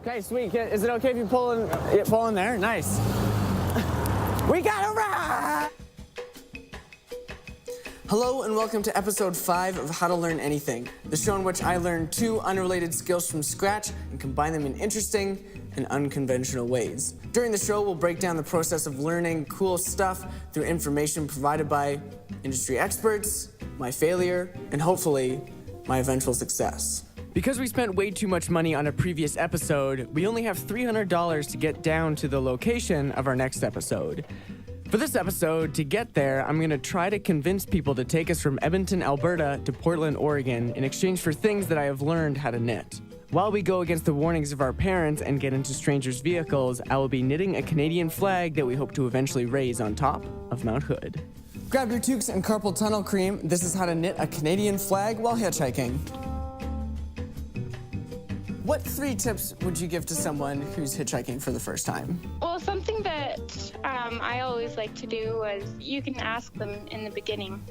Okay, sweet. Is it okay if you pull in there? Nice. We got a ride! Hello and welcome to episode 5 of How to Learn Anything, the show in which I learn 2 unrelated skills from scratch and combine them in interesting and unconventional ways. During the show, we'll break down the process of learning cool stuff through information provided by industry experts, my failure, and hopefully, my eventual success. Because we spent way too much money on a previous episode, we only have $300 to get down to the location of our next episode. For this episode, to get there, I'm going to try to convince people to take us from Edmonton, Alberta to Portland, Oregon in exchange for things that I have learned how to knit. While we go against the warnings of our parents and get into strangers' vehicles, I will be knitting a Canadian flag that we hope to eventually raise on top of Mount Hood. Grab your toques and carpal tunnel cream. This is how to knit a Canadian flag while hitchhiking. What 3 tips would you give to someone who's hitchhiking for the first time? Well, something that I always like to do is you can ask them in the beginning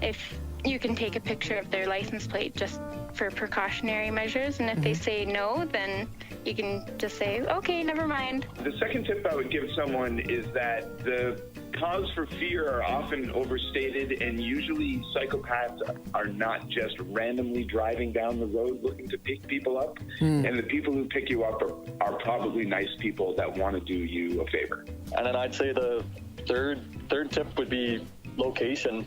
if you can take a picture of their license plate just for precautionary measures. And if they say no, then you can just say, okay, never mind. The second tip I would give someone is that the cause for fear are often overstated, and usually psychopaths are not just randomly driving down the road looking to pick people up. And the people who pick you up are probably nice people that want to do you a favor. And then I'd say the third tip would be location.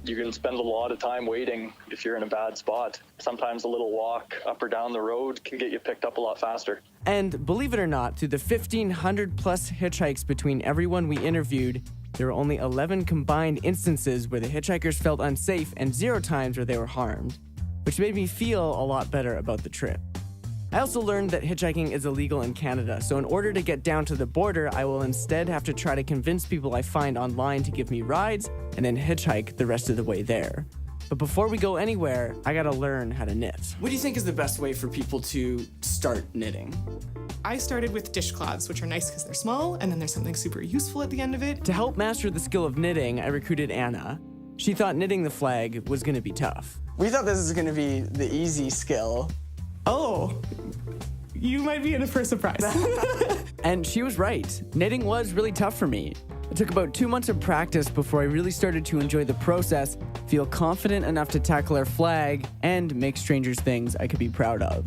You can spend a lot of time waiting if you're in a bad spot. Sometimes a little walk up or down the road can get you picked up a lot faster. And believe it or not, through the 1,500 plus hitchhikes between everyone we interviewed, there were only 11 combined instances where the hitchhikers felt unsafe and 0 times where they were harmed, which made me feel a lot better about the trip. I also learned that hitchhiking is illegal in Canada, so in order to get down to the border, I will instead have to try to convince people I find online to give me rides and then hitchhike the rest of the way there. But before we go anywhere, I gotta learn how to knit. What do you think is the best way for people to start knitting? I started with dishcloths, which are nice because they're small, and then there's something super useful at the end of it. To help master the skill of knitting, I recruited Anna. She thought knitting the flag was gonna be tough. We thought this was gonna be the easy skill. Oh, you might be in for a surprise. And she was right. Knitting was really tough for me. It took about 2 months of practice before I really started to enjoy the process, feel confident enough to tackle our flag, and make strangers things I could be proud of.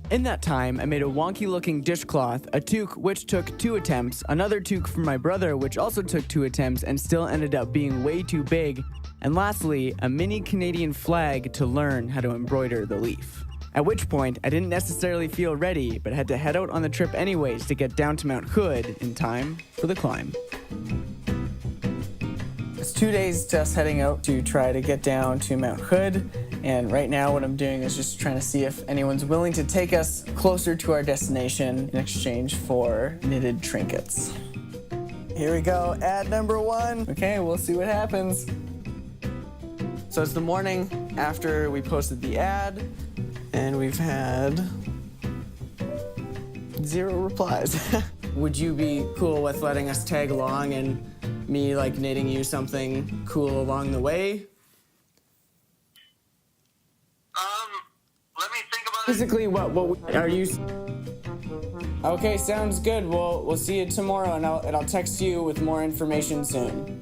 In that time, I made a wonky-looking dishcloth, a toque which took 2 attempts, another toque for my brother which also took 2 attempts and still ended up being way too big, and lastly, a mini Canadian flag to learn how to embroider the leaf. At which point, I didn't necessarily feel ready, but had to head out on the trip anyways to get down to Mount Hood in time for the climb. It's 2 days to us heading out to try to get down to Mount Hood, and right now what I'm doing is just trying to see if anyone's willing to take us closer to our destination in exchange for knitted trinkets. Here we go, ad number 1. Okay, we'll see what happens. So it's the morning after we posted the ad, and we've had 0 replies. Would you be cool with letting us tag along and me knitting you something cool along the way? Let me think about it. Basically, what are you? Okay, sounds good. We'll see you tomorrow, and I'll text you with more information soon.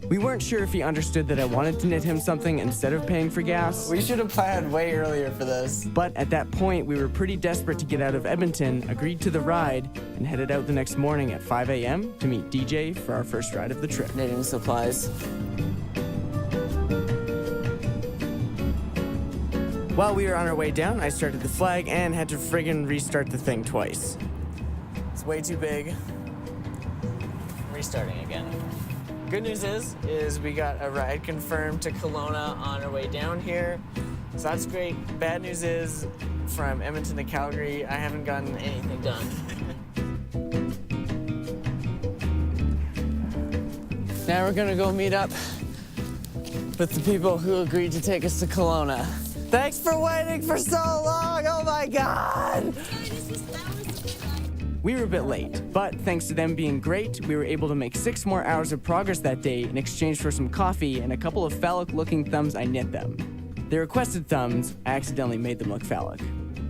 We weren't sure if he understood that I wanted to knit him something instead of paying for gas. We should have planned way earlier for this. But at that point, we were pretty desperate to get out of Edmonton, agreed to the ride, and headed out the next morning at 5 a.m. to meet DJ for our first ride of the trip. Knitting supplies. While we were on our way down, I started the flag and had to friggin' restart the thing twice. It's way too big. Restarting again. Good news is we got a ride confirmed to Kelowna on our way down here. So that's great. Bad news is, from Edmonton to Calgary, I haven't gotten anything done. Now we're gonna go meet up with the people who agreed to take us to Kelowna. Thanks for waiting for so long, oh my God! We were a bit late, but thanks to them being great, we were able to make 6 more hours of progress that day in exchange for some coffee and a couple of phallic-looking thumbs I knit them. They requested thumbs, I accidentally made them look phallic.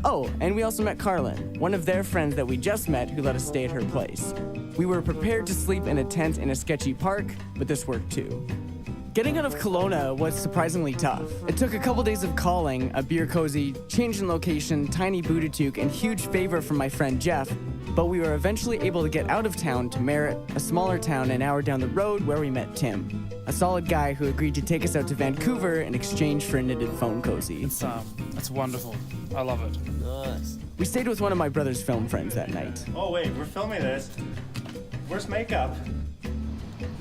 Oh, and we also met Carlin, one of their friends that we just met who let us stay at her place. We were prepared to sleep in a tent in a sketchy park, but this worked too. Getting out of Kelowna was surprisingly tough. It took a couple days of calling, a beer cozy, change in location, tiny booty-toque, and huge favor from my friend Jeff, but we were eventually able to get out of town to Merritt, a smaller town an hour down the road where we met Tim, a solid guy who agreed to take us out to Vancouver in exchange for a knitted phone cozy. It's wonderful. I love it. Nice. We stayed with one of my brother's film friends that night. Oh wait, we're filming this. Where's makeup?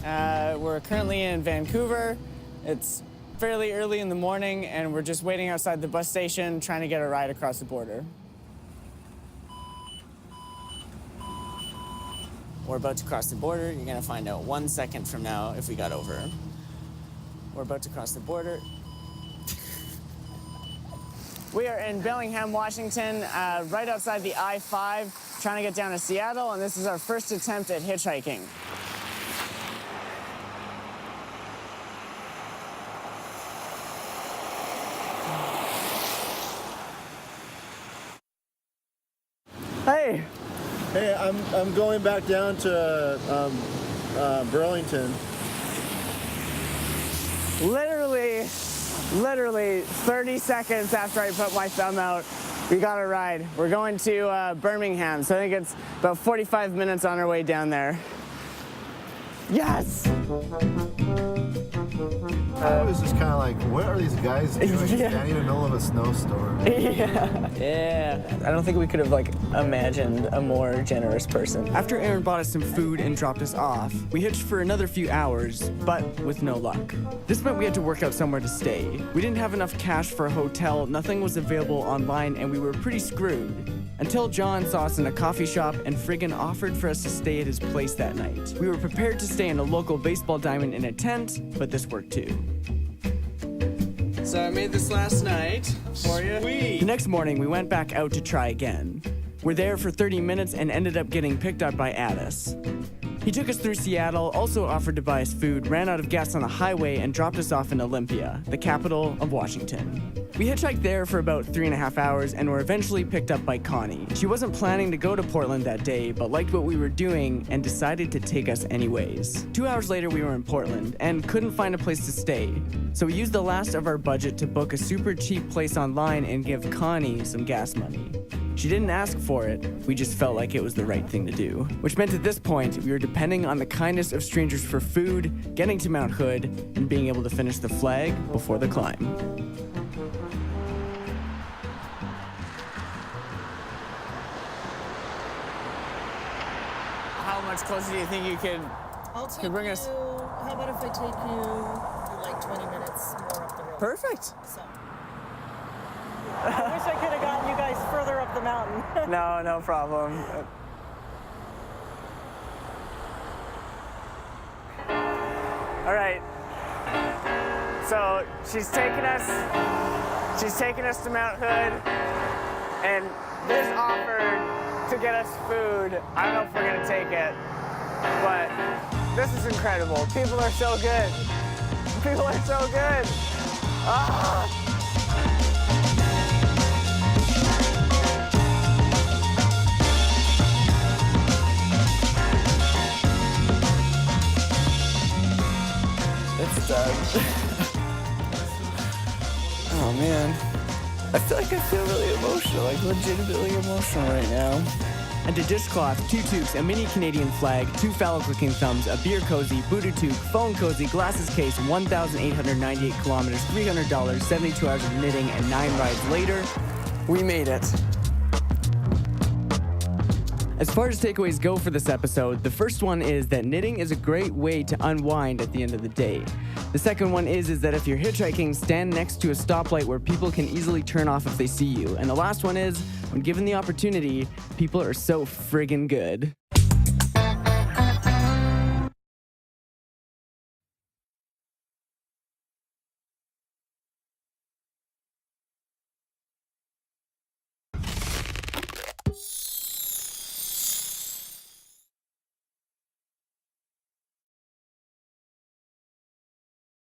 We're currently in Vancouver. It's fairly early in the morning, and we're just waiting outside the bus station trying to get a ride across the border. We're about to cross the border. You're gonna find out 1 second from now if we got over. We're about to cross the border. We are in Bellingham, Washington, right outside the I-5, trying to get down to Seattle, and this is our first attempt at hitchhiking. Hey. Hey, I'm going back down to Burlington. Literally 30 seconds after I put my thumb out, we got a ride. We're going to Birmingham, so I think it's about 45 minutes on our way down there. Yes! I was just kind of like, what are these guys doing standing in the middle of a snowstorm? Yeah. I don't think we could have, imagined a more generous person. After Aaron bought us some food and dropped us off, we hitched for another few hours, but with no luck. This meant we had to work out somewhere to stay. We didn't have enough cash for a hotel, nothing was available online, and we were pretty screwed. Until John saw us in a coffee shop and friggin' offered for us to stay at his place that night. We were prepared to stay in a local baseball diamond in a tent, but this worked too. So I made this last night for you. Sweet. The next morning, we went back out to try again. We're there for 30 minutes and ended up getting picked up by Addis. He took us through Seattle, also offered to buy us food, ran out of gas on the highway, and dropped us off in Olympia, the capital of Washington. We hitchhiked there for about 3.5 hours and were eventually picked up by Connie. She wasn't planning to go to Portland that day, but liked what we were doing and decided to take us anyways. 2 hours later, we were in Portland and couldn't find a place to stay. So we used the last of our budget to book a super cheap place online and give Connie some gas money. She didn't ask for it, we just felt like it was the right thing to do. Which meant at this point, we were depending on the kindness of strangers for food, getting to Mount Hood, and being able to finish the flag before the climb. How much closer do you think you could bring us? How about if I take you like 20 minutes more up the road? Perfect. So. I wish I could have gotten you guys further up the mountain. No problem. All right. So she's taking us to Mount Hood, and this offered to get us food. I don't know if we're gonna take it, but this is incredible. People are so good. People are so good. Ah! It's done. Oh man. I feel really emotional, legitimately emotional right now. And a dishcloth, 2 toques, a mini Canadian flag, 2 phallic-looking thumbs, a beer cozy, booty toque, phone cozy, glasses case, 1,898 kilometers, $300, 72 hours of knitting, and 9 rides later, we made it. As far as takeaways go for this episode, the first one is that knitting is a great way to unwind at the end of the day. The second one is that if you're hitchhiking, stand next to a stoplight where people can easily turn off if they see you. And the last one is, when given the opportunity, people are so friggin' good.